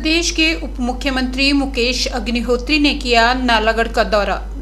प्रदेश के उप मुख्यमंत्री मुकेश अग्निहोत्री ने किया नालागढ़ का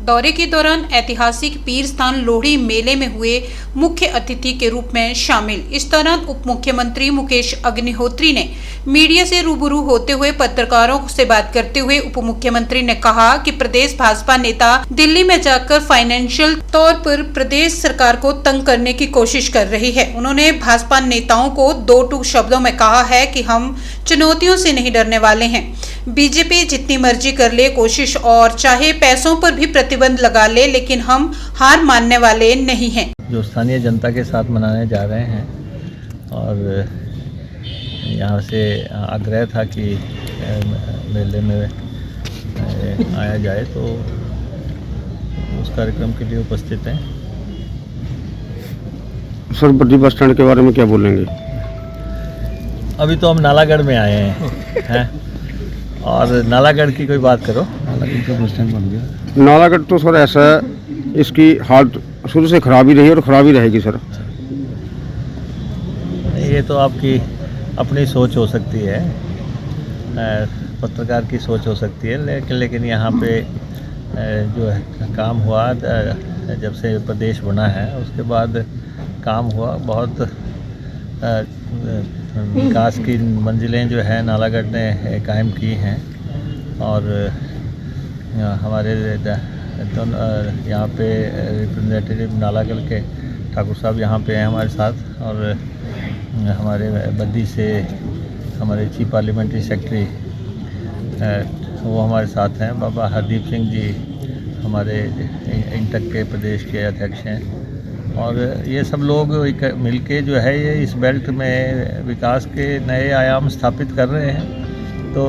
दौरे के दौरान ऐतिहासिक पीर स्थान लोहड़ी मेले में हुए मुख्य अतिथि के रूप में शामिल। इस दौरान उप मुख्यमंत्री मुकेश अग्निहोत्री ने मीडिया से रूबरू होते हुए पत्रकारों से बात करते हुए उप मुख्यमंत्री ने कहा कि प्रदेश भाजपा नेता दिल्ली में जाकर फाइनेंशियल तौर पर प्रदेश सरकार को तंग करने की कोशिश कर रही है। उन्होंने भाजपा नेताओं को दो टूक शब्दों में कहा है कि हम चुनौतियों से नहीं डरने वाले हैं। बीजेपी जितनी मर्जी कर ले कोशिश और चाहे पैसों पर भी प्रतिबंध लगा ले, लेकिन हम हार मानने वाले नहीं हैं। जो स्थानीय जनता के साथ मनाने जा रहे हैं और यहाँ से आग्रह था कि मेले में आया जाए, तो उस कार्यक्रम के लिए उपस्थित हैं। सर, बद्दी बस स्टैंड के बारे में क्या बोलेंगे? अभी तो हम नालागढ़ में आए हैं और नालागढ़ की कोई बात करो। नालागढ़ का बस स्टैंड बन गया। नालागढ़ तो सर ऐसा है, इसकी हालत शुरू से खराब ही रही और ख़राब ही रहेगी सर। ये तो आपकी अपनी सोच हो सकती है, पत्रकार की सोच हो सकती है, लेकिन यहाँ पे जो है काम हुआ, जब से प्रदेश बना है उसके बाद काम हुआ, बहुत विकास की मंजिलें जो है नालागढ़ ने कायम की हैं। और हमारे यहाँ पे रिप्रेजेंटेटिव नालागढ़ के ठाकुर साहब यहाँ पे हैं हमारे साथ, और हमारे बद्दी से हमारे चीफ पार्लियामेंट्री सेक्रेटरी वो हमारे साथ हैं। बाबा हरदीप सिंह जी हमारे इंटक के प्रदेश के अध्यक्ष हैं, और ये सब लोग मिलके जो है ये इस बेल्ट में विकास के नए आयाम स्थापित कर रहे हैं। तो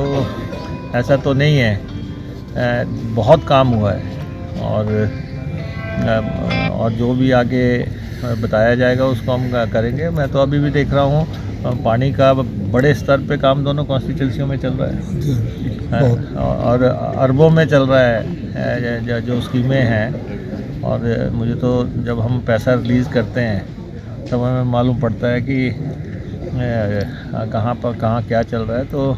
ऐसा तो नहीं है, बहुत काम हुआ है, और जो भी आगे बताया जाएगा उसको हम करेंगे। मैं तो अभी भी देख रहा हूँ पानी का बड़े स्तर पे काम दोनों कॉन्स्टिट्यूंसियों में चल रहा है, और अरबों में चल रहा है जो स्कीमें हैं। और मुझे तो जब हम पैसा रिलीज़ करते हैं तब हमें मालूम पड़ता है कि कहाँ क्या चल रहा है। तो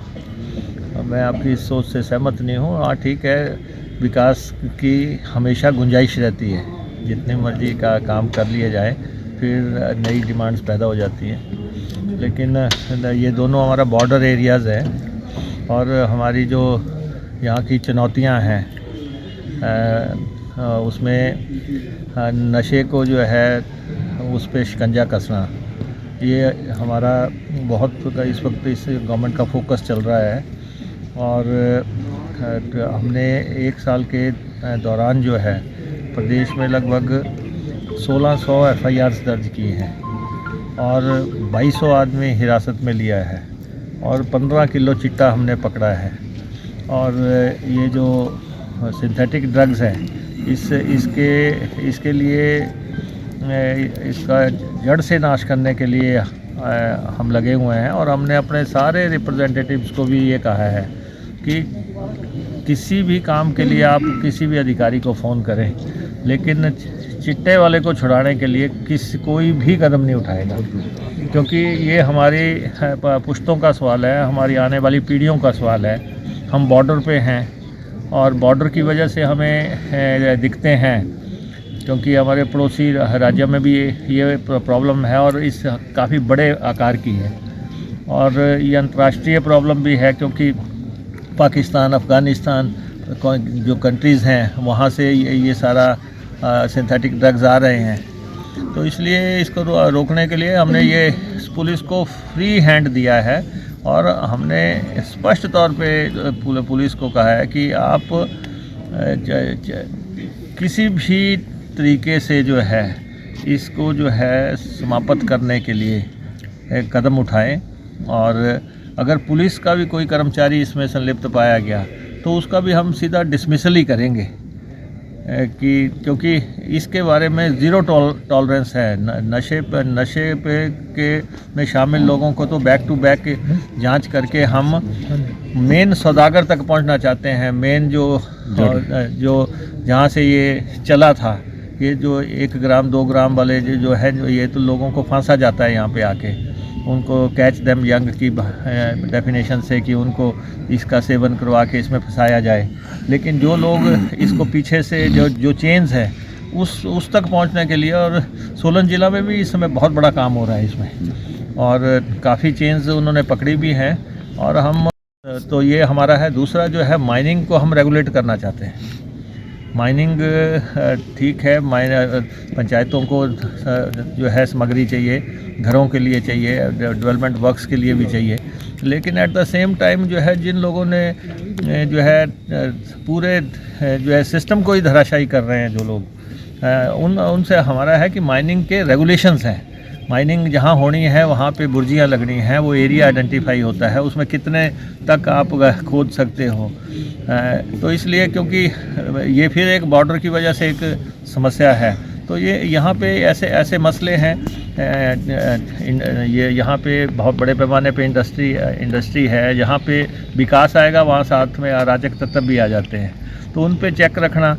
मैं आपकी सोच से सहमत नहीं हूँ। हाँ, ठीक है, विकास की हमेशा गुंजाइश रहती है, जितनी मर्जी का काम कर लिया जाए, फिर नई डिमांड्स पैदा हो जाती हैं। लेकिन ये दोनों हमारा बॉर्डर एरियाज़ हैं, और हमारी जो यहाँ की चुनौतियाँ हैं उसमें नशे को जो है उस पर शिकंजा कसना, ये हमारा बहुत इस वक्त इस गवर्नमेंट का फोकस चल रहा है। और हमने एक साल के दौरान जो है प्रदेश में लगभग 1600 FIRs दर्ज की हैं, और 2200 आदमी हिरासत में लिया है, और 15 किलो चिट्टा हमने पकड़ा है। और ये जो सिंथेटिक ड्रग्स हैं इसके लिए इसका जड़ से नाश करने के लिए हम लगे हुए हैं। और हमने अपने सारे रिप्रेजेंटेटिव्स को भी ये कहा है कि किसी भी काम के लिए आप किसी भी अधिकारी को फ़ोन करें, लेकिन चिट्टे वाले को छुड़ाने के लिए कोई भी कदम नहीं उठाएगा, क्योंकि ये हमारी पुश्तों का सवाल है, हमारी आने वाली पीढ़ियों का सवाल है। हम बॉर्डर पे हैं, और बॉर्डर की वजह से हमें दिखते हैं, क्योंकि हमारे पड़ोसी राज्यों में भी ये प्रॉब्लम है, और इस काफ़ी बड़े आकार की है। और ये अंतर्राष्ट्रीय प्रॉब्लम भी है, क्योंकि पाकिस्तान, अफ़गानिस्तान जो कंट्रीज़ हैं वहाँ से ये सारा सिंथेटिक ड्रग्स आ रहे हैं। तो इसलिए इसको रोकने के लिए हमने ये पुलिस को फ्री हैंड दिया है, और हमने स्पष्ट तौर पे पुलिस को कहा है कि आप किसी भी तरीके से जो है इसको जो है समाप्त करने के लिए कदम उठाएं। और अगर पुलिस का भी कोई कर्मचारी इसमें संलिप्त पाया गया तो उसका भी हम सीधा डिसमिसल ही करेंगे, क्योंकि इसके बारे में ज़ीरो टॉलरेंस है। नशे में शामिल लोगों को तो बैक टू बैक जांच करके हम मेन सौदागर तक पहुंचना चाहते हैं। मेन जो जहां से ये चला था, ये जो 1 ग्राम 2 ग्राम वाले जो है, ये तो लोगों को फांसा जाता है यहाँ पे आके। उनको कैच देम यंग की डेफिनेशन से कि उनको इसका सेवन करवा के इसमें फंसाया जाए। लेकिन जो लोग इसको पीछे से जो चेन्स है उस तक पहुंचने के लिए, और सोलन ज़िला में भी इस समय बहुत बड़ा काम हो रहा है इसमें, और काफ़ी चेन्स उन्होंने पकड़ी भी हैं। और हम तो ये हमारा है। दूसरा जो है, माइनिंग को हम रेगुलेट करना चाहते हैं। माइनिंग ठीक है, पंचायतों को जो है सामग्री चाहिए, घरों के लिए चाहिए, डेवलपमेंट वर्क्स के लिए भी चाहिए, लेकिन एट द सेम टाइम जो है जिन लोगों ने जो है पूरे जो है सिस्टम को ही धराशायी कर रहे हैं जो लोग, उनसे हमारा है कि माइनिंग के रेगुलेशंस हैं। माइनिंग जहाँ होनी है वहाँ पे बुर्जियाँ लगनी हैं, वो एरिया आइडेंटिफाई होता है, उसमें कितने तक आप खोद सकते हो। तो इसलिए क्योंकि ये फिर एक बॉर्डर की वजह से एक समस्या है, तो ये यहाँ पे ऐसे मसले हैं। ये यहाँ पे बहुत बड़े पैमाने पे इंडस्ट्री है, जहाँ पे विकास आएगा वहाँ साथ में अराजक तत्व भी आ जाते हैं, तो उन पे चेक रखना।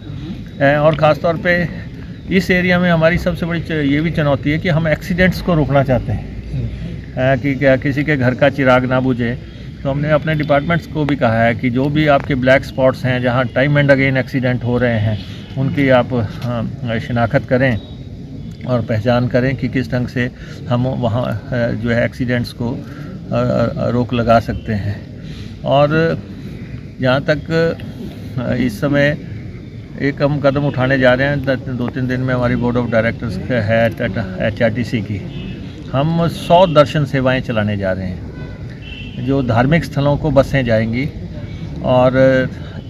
और ख़ास तौर पे इस एरिया में हमारी सबसे बड़ी ये भी चुनौती है कि हम एक्सीडेंट्स को रोकना चाहते हैं कि क्या किसी के घर का चिराग ना बुझे। तो हमने अपने डिपार्टमेंट्स को भी कहा है कि जो भी आपके ब्लैक स्पॉट्स हैं, जहाँ टाइम एंड अगेन एक्सीडेंट हो रहे हैं, उनकी आप शिनाख्त करें और पहचान करें कि किस ढंग से हम वहाँ जो है एक्सीडेंट्स को रोक लगा सकते हैं। और जहाँ तक इस समय एक हम कदम उठाने जा रहे हैं, 2-3 दिन में हमारी बोर्ड ऑफ डायरेक्टर्स है HRTC की, हम 100 दर्शन सेवाएं चलाने जा रहे हैं। जो धार्मिक स्थलों को बसें जाएंगी और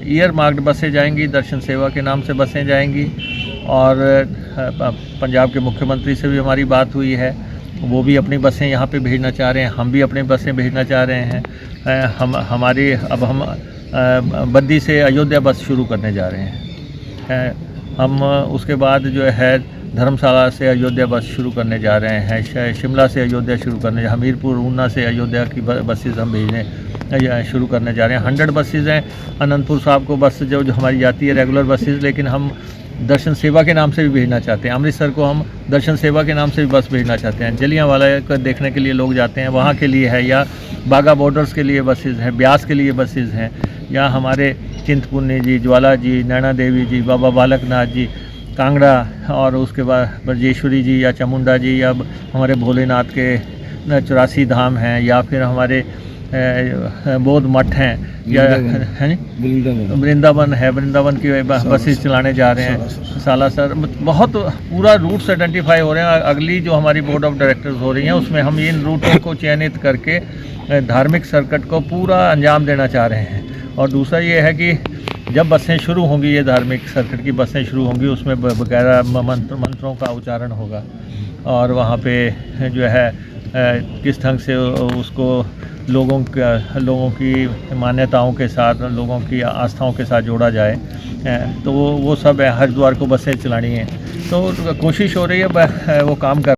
ईयर मार्क्ड बसें जाएंगी, दर्शन सेवा के नाम से बसें जाएंगी। और पंजाब के मुख्यमंत्री से भी हमारी बात हुई है, वो भी अपनी बसें यहाँ पे भेजना चाह रहे हैं, हम भी अपनी बसें भेजना चाह रहे हैं। हम बद्दी से अयोध्या बस शुरू करने जा रहे हैं। हम उसके बाद जो है धर्मशाला से अयोध्या बस शुरू करने जा रहे हैं, शिमला से अयोध्या शुरू करने, हमीरपुर ऊना से अयोध्या की बसेस हम भेजने शुरू करने जा रहे हैं। 100 बसेस हैं। अनंतपुर साहब को बस जो हमारी जाती है रेगुलर बसेस, लेकिन हम दर्शन सेवा के नाम से भी भेजना चाहते हैं। अमृतसर को हम दर्शन सेवा के नाम से भी बस भेजना चाहते हैं। जलियांवाला को देखने के लिए लोग जाते हैं, वहाँ के लिए है, या बागा बॉर्डर्स के लिए बसेस हैं, ब्यास के लिए बसेस हैं, या हमारे चिंतपूर्णी जी, ज्वाला जी, नैना देवी जी, बाबा बालकनाथ जी, कांगड़ा, और उसके बाद ब्रजेश्वरी जी या चामुंडा जी, या हमारे भोलेनाथ के 84 धाम हैं, या फिर हमारे बौद्ध मठ हैं, या वृंदावन है, वृंदावन की बसेस चलाने जा रहे हैं। सालासर, बहुत पूरा रूट्स आइडेंटिफाई हो रहे हैं। अगली जो हमारी बोर्ड ऑफ डायरेक्टर्स हो रही हैं, उसमें हम इन रूटों को चयनित करके धार्मिक सर्किट को पूरा अंजाम देना चाह रहे हैं। और दूसरा ये है कि जब बसें शुरू होंगी, ये धार्मिक सर्किट की बसें शुरू होंगी, उसमें बकायदा मंत्रों का उच्चारण होगा, और वहाँ पे जो है किस ढंग से उसको लोगों की मान्यताओं के साथ, लोगों की आस्थाओं के साथ जोड़ा जाए, तो वो सब है। हरिद्वार को बसें चलानी हैं, तो कोशिश हो रही है, वो काम कर